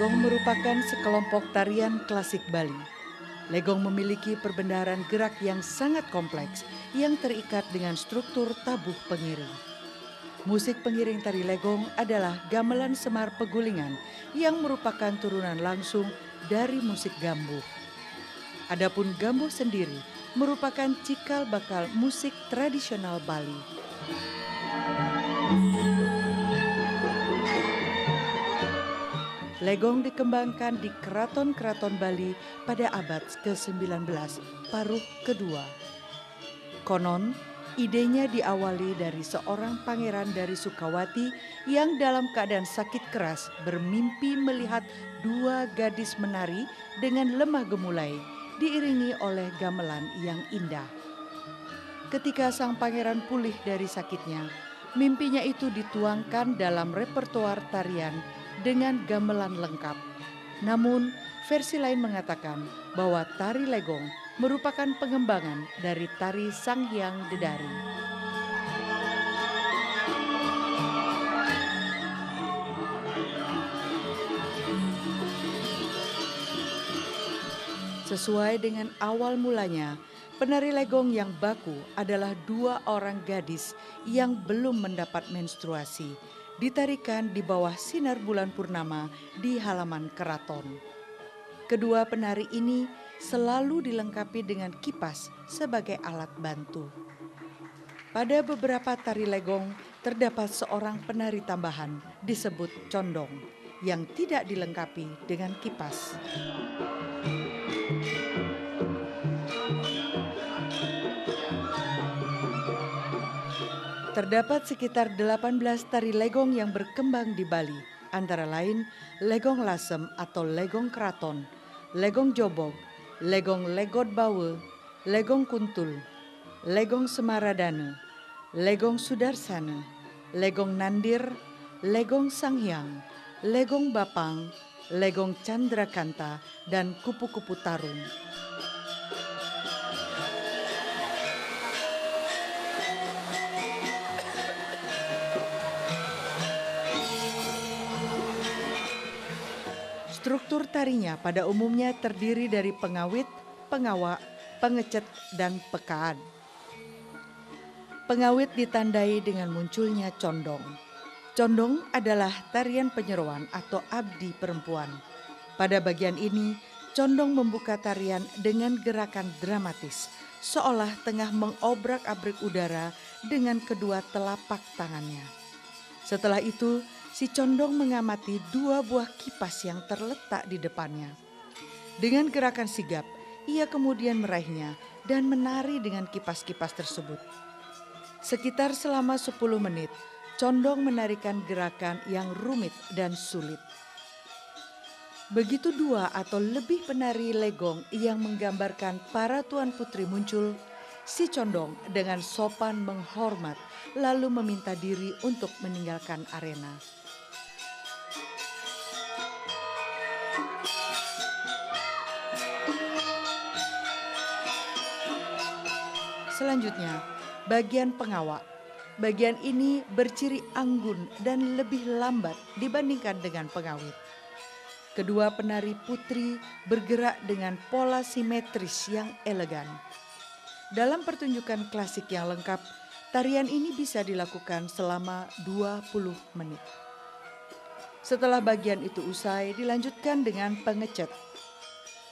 Legong merupakan sekelompok tarian klasik Bali. Legong memiliki perbendaharaan gerak yang sangat kompleks yang terikat dengan struktur tabuh pengiring. Musik pengiring tari Legong adalah gamelan semar pegulingan yang merupakan turunan langsung dari musik gambuh. Adapun gambuh sendiri merupakan cikal bakal musik tradisional Bali. Legong dikembangkan di keraton-keraton Bali pada abad ke-19, paruh kedua. Konon, idenya diawali dari seorang pangeran dari Sukawati yang dalam keadaan sakit keras bermimpi melihat dua gadis menari dengan lemah gemulai diiringi oleh gamelan yang indah. Ketika sang pangeran pulih dari sakitnya, mimpinya itu dituangkan dalam repertoar tarian dengan gamelan lengkap. Namun, versi lain mengatakan bahwa tari Legong merupakan pengembangan dari tari Sanghyang Dedari. Sesuai dengan awal mulanya, penari Legong yang baku adalah dua orang gadis yang belum mendapat menstruasi, ditarikan di bawah sinar bulan purnama di halaman keraton. Kedua penari ini selalu dilengkapi dengan kipas sebagai alat bantu. Pada beberapa tari Legong terdapat seorang penari tambahan disebut condong yang tidak dilengkapi dengan kipas. Terdapat sekitar 18 tari Legong yang berkembang di Bali, antara lain Legong Lasem atau Legong Keraton, Legong Jobog, Legong Legot Bawe, Legong Kuntul, Legong Semaradana, Legong Sudarsana, Legong Nandir, Legong Sanghyang, Legong Bapang, Legong Candrakanta, dan Kupu-Kupu Tarung. Struktur tarinya pada umumnya terdiri dari pengawit, pengawak, pengecet, dan pekaan. Pengawit ditandai dengan munculnya condong. Condong adalah tarian penyeruan atau abdi perempuan. Pada bagian ini, condong membuka tarian dengan gerakan dramatis, seolah tengah mengobrak-abrik udara dengan kedua telapak tangannya. Setelah itu, si condong mengamati dua buah kipas yang terletak di depannya. Dengan gerakan sigap, ia kemudian meraihnya dan menari dengan kipas-kipas tersebut. Sekitar selama 10 menit, condong menarikan gerakan yang rumit dan sulit. Begitu dua atau lebih penari Legong yang menggambarkan para tuan putri muncul, si condong dengan sopan menghormat lalu meminta diri untuk meninggalkan arena. Selanjutnya, bagian pengawak. Bagian ini berciri anggun dan lebih lambat dibandingkan dengan pengawit. Kedua penari putri bergerak dengan pola simetris yang elegan. Dalam pertunjukan klasik yang lengkap, tarian ini bisa dilakukan selama 20 menit. Setelah bagian itu usai, dilanjutkan dengan pengecet.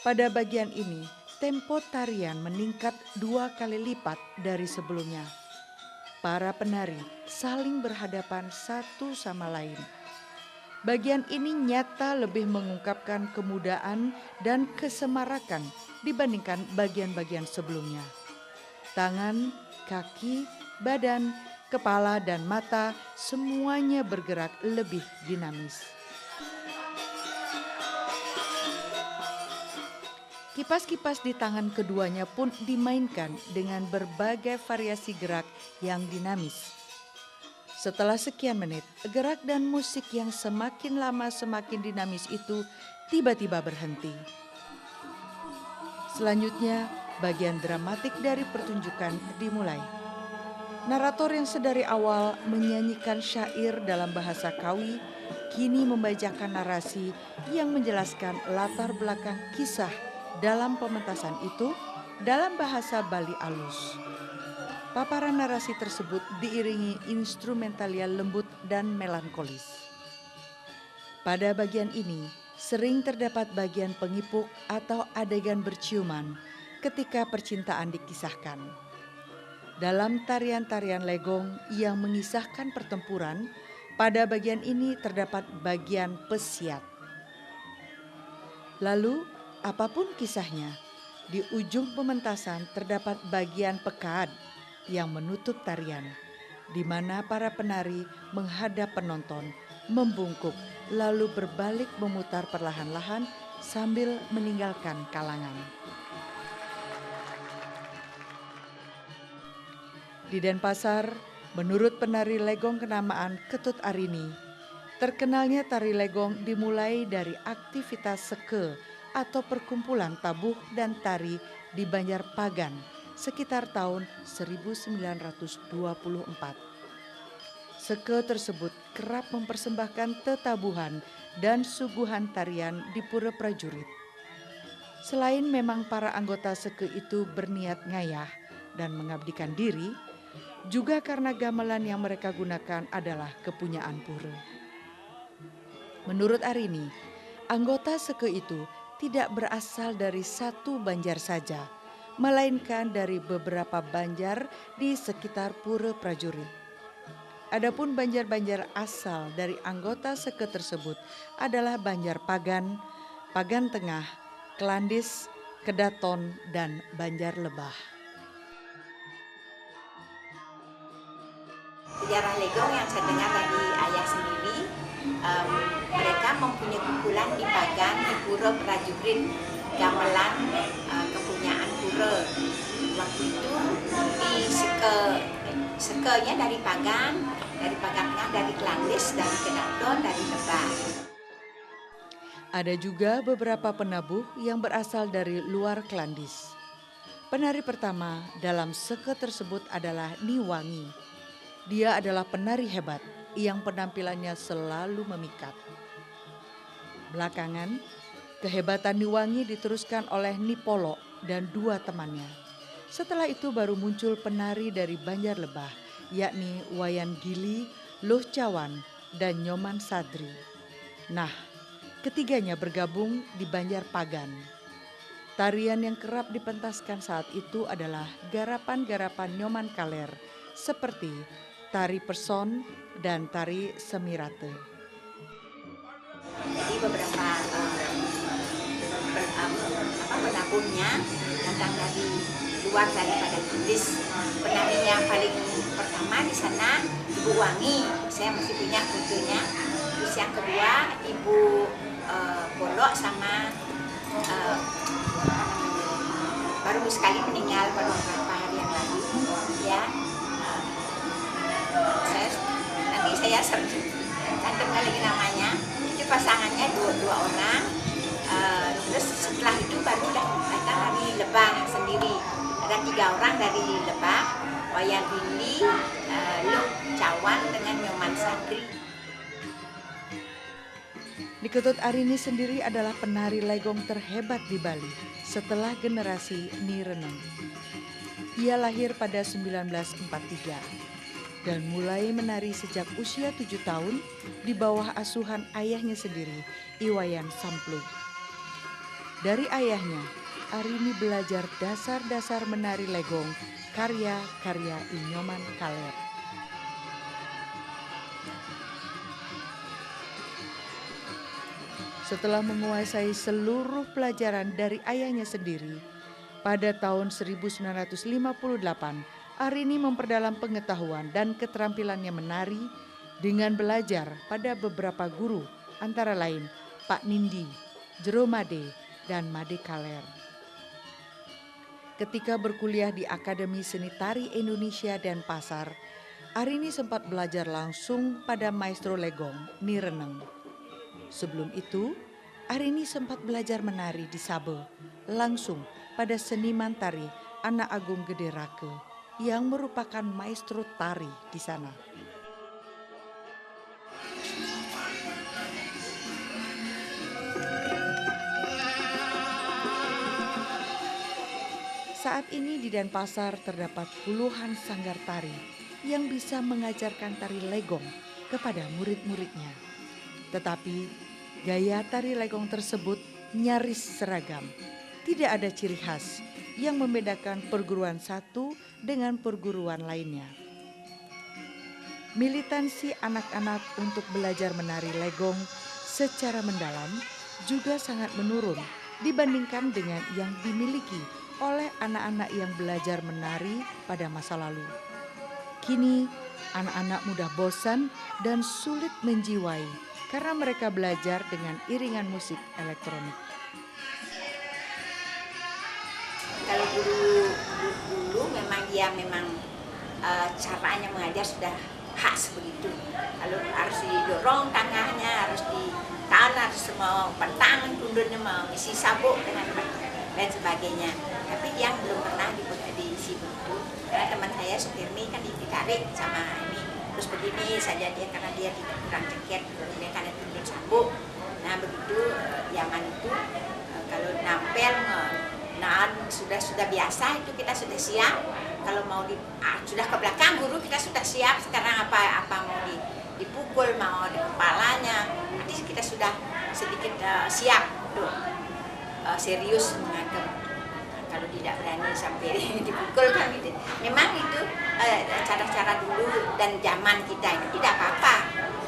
Pada bagian ini, tempo tarian meningkat 2 kali lipat dari sebelumnya. Para penari saling berhadapan satu sama lain. Bagian ini nyata lebih mengungkapkan kemudaan dan kesemarakan dibandingkan bagian-bagian sebelumnya. Tangan, kaki, badan, kepala, dan mata semuanya bergerak lebih dinamis. Kipas-kipas di tangan keduanya pun dimainkan dengan berbagai variasi gerak yang dinamis. Setelah sekian menit, gerak dan musik yang semakin lama semakin dinamis itu tiba-tiba berhenti. Selanjutnya, bagian dramatik dari pertunjukan dimulai. Narator yang sedari awal menyanyikan syair dalam bahasa Kawi kini membacakan narasi yang menjelaskan latar belakang kisah dalam pementasan itu dalam bahasa Bali alus. Paparan narasi tersebut diiringi instrumentalia lembut dan melankolis. Pada bagian ini, sering terdapat bagian pengipuk atau adegan berciuman ketika percintaan dikisahkan. Dalam tarian-tarian legong yang mengisahkan pertempuran, pada bagian ini terdapat bagian pesiat. Lalu, apapun kisahnya, di ujung pementasan terdapat bagian pekad yang menutup tarian, di mana para penari menghadap penonton, membungkuk, lalu berbalik memutar perlahan-lahan sambil meninggalkan kalangan. Di Denpasar, menurut penari legong kenamaan Ketut Arini, terkenalnya tari legong dimulai dari aktivitas seke atau perkumpulan tabuh dan tari di Banjarpagan sekitar tahun 1924. Seke tersebut kerap mempersembahkan tetabuhan dan suguhan tarian di pura prajurit. Selain memang para anggota seke itu berniat ngayah dan mengabdikan diri, juga karena gamelan yang mereka gunakan adalah kepunyaan pura. Menurut Arini, anggota seke itu tidak berasal dari satu banjar saja, melainkan dari beberapa banjar di sekitar pura prajurit. Adapun banjar-banjar asal dari anggota seke tersebut adalah Banjarpagan, Pagan Tengah, Kelandis, Kedaton, dan Banjar Lebah. Sejarah legong yang saya dengar dari ayah sendiri, mereka mempunyai kumpulan di Pagan, di pura prajurit, gamelan kepunyaan pura. Waktu itu di sekenya dari Pagan Tengah, dari Kelandis, dari Kedaton, dari Lebah. Ada juga beberapa penabuh yang berasal dari luar Kelandis. Penari pertama dalam seke tersebut adalah Niwangi. Dia adalah penari hebat yang penampilannya selalu memikat. Belakangan, kehebatan Niwangi diteruskan oleh Nipolo dan dua temannya. Setelah itu baru muncul penari dari Banjar Lebah, yakni Wayan Gili, Loh Cawan, dan Nyoman Sadri. Nah, ketiganya bergabung di Banjarpagan. Tarian yang kerap dipentaskan saat itu adalah garapan-garapan Nyoman Kaler, seperti tari person dan tari semirate. Jadi beberapa penabuhnya datang dari luar daripada Kelandis. Penari yang paling pertama di sana Ibu Wangi, saya masih punya fotonya. Terus yang kedua Ibu Bolok sama baru sekali meninggal baru beberapa hari yang lalu. Ya, saya cantum lagi namanya. Itu pasangannya dua orang. Terus setelah itu baru datang dari Lebah sendiri. Ada 3 orang dari Lebah, Wayan Gili, Loh Cawan dengan Nyoman Sadri. Ketut Arini sendiri adalah penari legong terhebat di Bali setelah generasi Ni Reneng. Ia lahir pada 1943 dan mulai menari sejak usia 7 tahun di bawah asuhan ayahnya sendiri, Iwayan Samplug. Dari ayahnya, Arini belajar dasar-dasar menari legong karya-karya Nyoman Kaler. Setelah menguasai seluruh pelajaran dari ayahnya sendiri, pada tahun 1958, Arini memperdalam pengetahuan dan keterampilannya menari dengan belajar pada beberapa guru, antara lain Pak Nindi, Jero Made, dan Made Kaler. Ketika berkuliah di Akademi Seni Tari Indonesia Denpasar, Arini sempat belajar langsung pada maestro legong Ni Reneng. Sebelum itu, Arini sempat belajar menari di Sabe, langsung pada seniman tari Anak Agung Gede Rake yang merupakan maestro tari di sana. Saat ini di Denpasar terdapat puluhan sanggar tari yang bisa mengajarkan tari legong kepada murid-muridnya. Tetapi gaya tari legong tersebut nyaris seragam. Tidak ada ciri khas yang membedakan perguruan satu dengan perguruan lainnya. Militansi anak-anak untuk belajar menari legong secara mendalam juga sangat menurun dibandingkan dengan yang dimiliki oleh anak-anak yang belajar menari pada masa lalu. Kini anak-anak mudah bosan dan sulit menjiwai karena mereka belajar dengan iringan musik elektronik. Kalau dulu memang dia caranya mengajar sudah khas begitu. Kalau harus didorong tangannya, harus ditahan, harus mau pentangan pundurnya, mau isi sabuk dengan dan sebagainya. Tapi yang belum pernah diisi begitu. Karena teman saya Sutirni kan ditarik sama ini, terus begini saja dia karena dia kurang ceket, dia karena tundur sabuk. Nah begitu zaman itu kalau nampel, nah sudah biasa itu kita sudah siap. Kalau mau sudah ke belakang guru kita sudah siap. Sekarang apa mau dipukul, mau di kepalanya, nanti kita sudah sedikit siap tuh, serius menghadap. Kalau tidak berani sampai dipukul kan gitu. Memang itu cara-cara dulu dan zaman kita itu tidak apa-apa.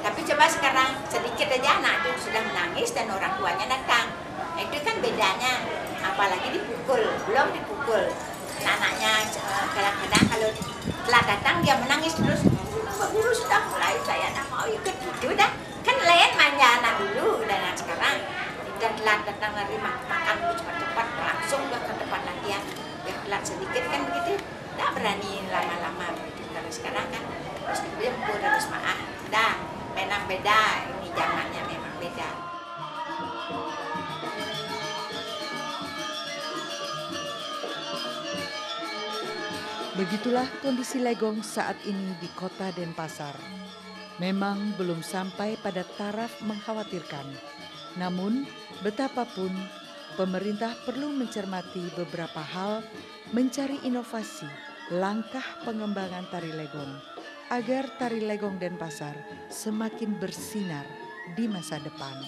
Tapi coba sekarang sedikit aja anak itu sudah menangis dan orang tuanya datang. Nah, itu kan bedanya. Apalagi dipukul, belum dipukul. Anaknya kadang-kadang kalau telah datang dia menangis terus. Pak guru sudah mulai, saya tak mau ikut gitu dah. Kan lain mainnya anak dulu dan sekarang dan telat datang dari makan cepat-cepat langsung ke depan latihan. Biar telat sedikit kan begitu. Tak berani lama-lama begitu. Kalau sekarang kan harus dijemput, harus maaf. Dah, memang beda. Ini zamannya memang beda. Begitulah kondisi legong saat ini di kota Denpasar. Memang belum sampai pada taraf mengkhawatirkan. Namun, betapapun pemerintah perlu mencermati beberapa hal, mencari inovasi, langkah pengembangan tari legong, agar tari legong Denpasar semakin bersinar di masa depan.